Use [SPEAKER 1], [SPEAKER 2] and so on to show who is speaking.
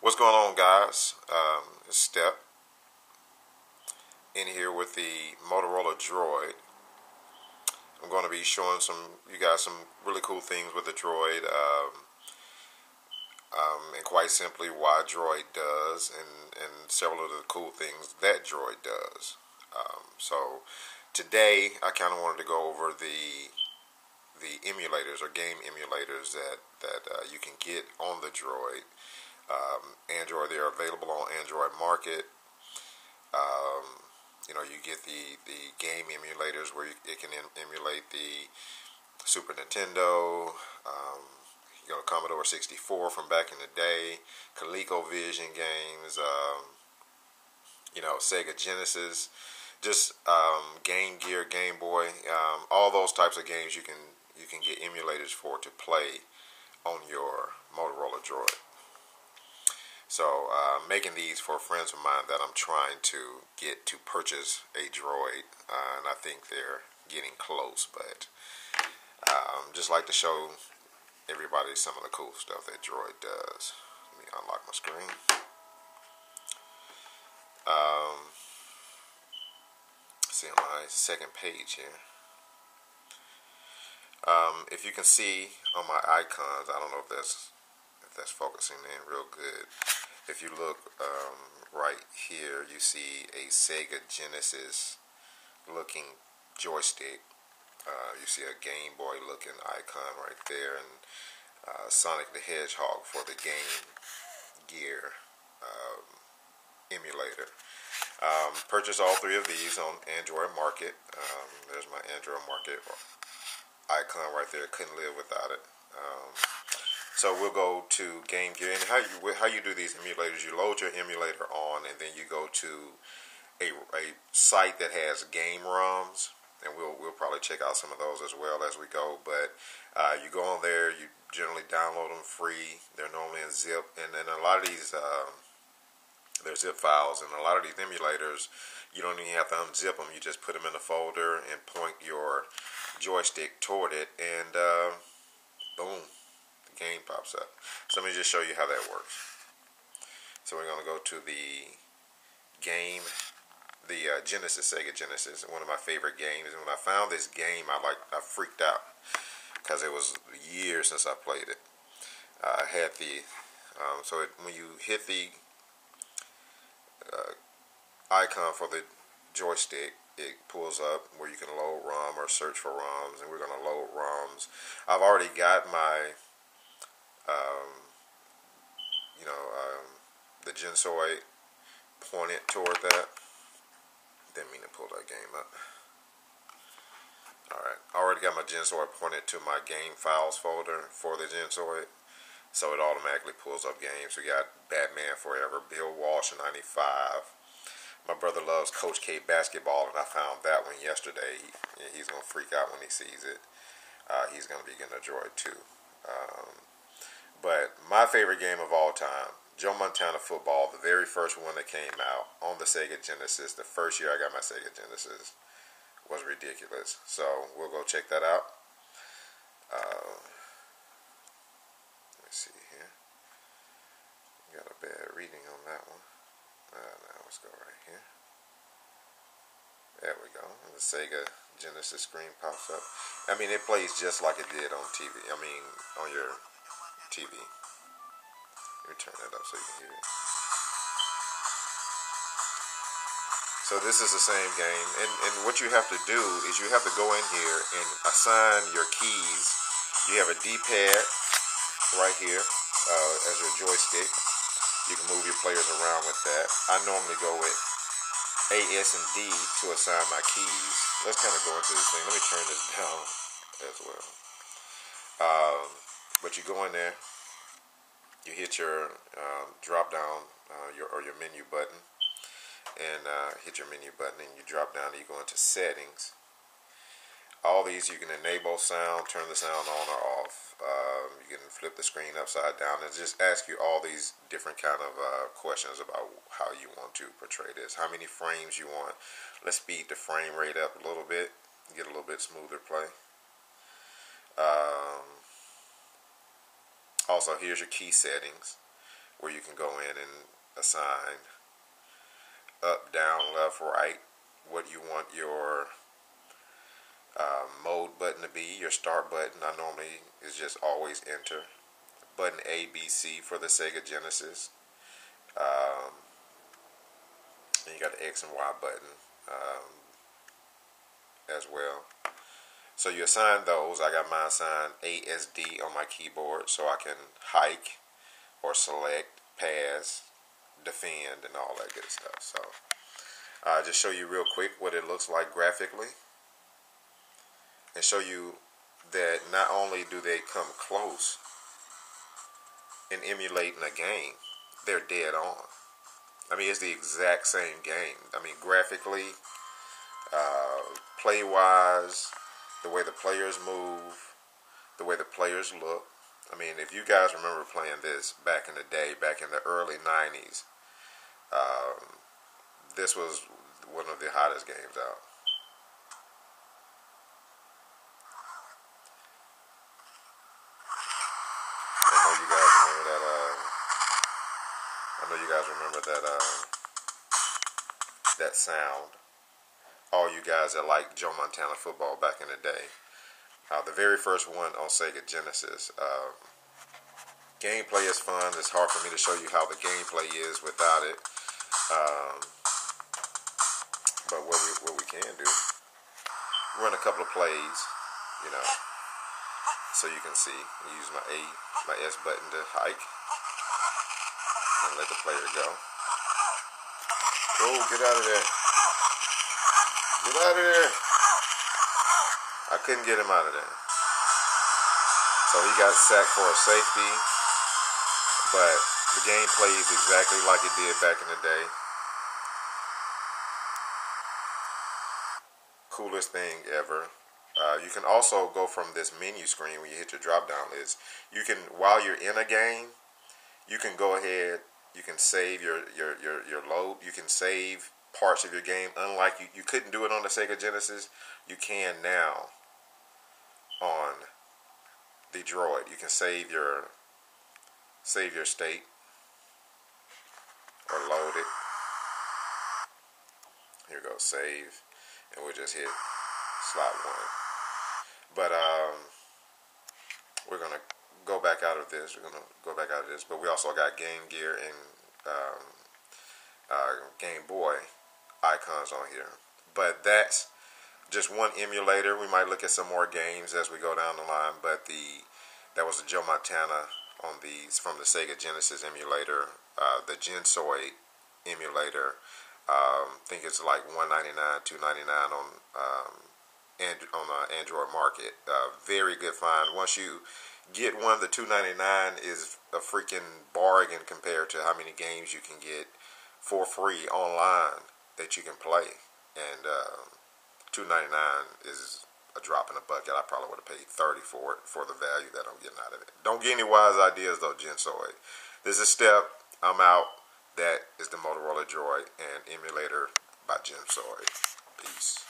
[SPEAKER 1] What's going on, guys? It's Step in here with the Motorola Droid. I'm going to be showing you guys some really cool things with the Droid, and quite simply why Droid does, and several of the cool things that Droid does. So today, I kind of wanted to go over the emulators or game emulators that you can get on the Droid. Android, they're available on Android Market. You get the game emulators where it can emulate the Super Nintendo, Commodore 64 from back in the day, ColecoVision games, Sega Genesis, just Game Gear, Game Boy, all those types of games you can get emulators for to play on your Motorola Droid. So making these for friends of mine that I'm trying to get to purchase a Droid, and I think they're getting close, but just like to show everybody some of the cool stuff that Droid does. Let me unlock my screen. See on my second page here. If you can see on my icons, I don't know if that's focusing in real good. If you look right here, you see a Sega Genesis looking joystick. You see a Game Boy looking icon right there, and Sonic the Hedgehog for the Game Gear emulator. Purchase all three of these on Android Market. There's my Android Market icon right there. Couldn't live without it. So we'll go to Game Gear, and how you do these emulators, you load your emulator on, and then you go to a site that has game ROMs, and we'll probably check out some of those as well as we go. But you go on there, you generally download them free. They're normally in zip, and then a lot of these they're zip files, and a lot of these emulators you don't even have to unzip them. You just put them in a folder and point your joystick toward it, and boom. Game pops up. So let me just show you how that works. So we're going to go to the game, the Genesis, Sega Genesis, one of my favorite games. And when I found this game, I freaked out because it was years since I played it. I had the when you hit the icon for the joystick, it pulls up where you can load ROM or search for ROMs, and we're going to load ROMs. I've already got my the Gensoid pointed toward that. Didn't mean to pull that game up. Alright, I already got my Gensoid pointed to my game files folder for the Gensoid, so it automatically pulls up games. We got Batman Forever, Bill Walsh 95. My brother loves Coach K basketball, and I found that one yesterday. He's going to freak out when he sees it. He's going to be getting a Droid too. But my favorite game of all time, Joe Montana Football, the very first one that came out on the Sega Genesis, the first year I got my Sega Genesis, was ridiculous. So we'll go check that out. Let me see here. Got a bad reading on that one. Now let's go right here. There we go. And the Sega Genesis screen pops up. I mean, it plays just like it did on TV. I mean, on your TV. Let me turn that up so you can hear it. So this is the same game, and what you have to do is you have to go in here and assign your keys. You have a D-pad right here as your joystick. You can move your players around with that. I normally go with A, S, and D to assign my keys. Let's kind of go into this thing. Let me turn this down as well. But you go in there, you hit your drop down your menu button, and hit your menu button, and you drop down and you go into settings. All these you can enable sound, turn the sound on or off. You can flip the screen upside down, and just ask you all these different kind of questions about how you want to portray this, how many frames you want. Let's speed the frame rate up a little bit, get a little bit smoother play. Also, here's your key settings. where you can go in and assign up, down, left, right, what you want your mode button to be. Your start button, I normally is just always enter. Button A, B, C for the Sega Genesis. And you got the X and Y button as well. So you assign those. I got mine assigned ASD on my keyboard, so I can hike or select, pass, defend, and all that good stuff. So just show you real quick what it looks like graphically, and show you that not only do they come close in emulating a game, they're dead on. I mean, it's the exact same game. I mean, graphically, play-wise, the way the players move, the way the players look. I mean, if you guys remember playing this back in the day, back in the early 90s, this was one of the hottest games out. I know you guys remember that sound. All you guys that like Joe Montana football back in the day. The very first one on Sega Genesis. Gameplay is fun. It's hard for me to show you how the gameplay is without it. But what we can do, run a couple of plays, you know, so you can see. Use my S button to hike, and let the player go. Oh, get out of there! Get out of there! I couldn't get him out of there. So he got sacked for a safety, but the game plays exactly like it did back in the day. Coolest thing ever. You can also go from this menu screen when you hit your drop down list. You can, while you're in a game, you can go ahead, you can save your load, you can save parts of your game. Unlike you couldn't do it on the Sega Genesis, you can now on the Droid. You can save your state or load it. Here we go, save, and we'll just hit slot 1. But we're gonna go back out of this. But we also got Game Gear and Game Boy icons on here. But that's just one emulator. We might look at some more games as we go down the line. But that was the Joe Montana on these from the Sega Genesis emulator. The Gensoid emulator. I think it's like $199, $299 on the Android market. Very good find. Once you get one, the $299 is a freaking bargain compared to how many games you can get for free online that you can play. And $299 is a drop in the bucket. I probably would have paid $30 for it for the value that I'm getting out of it. Don't get any wise ideas though, Gensoid. This is a step. I'm out. That is the Motorola Droid and emulator by Gensoid. Peace.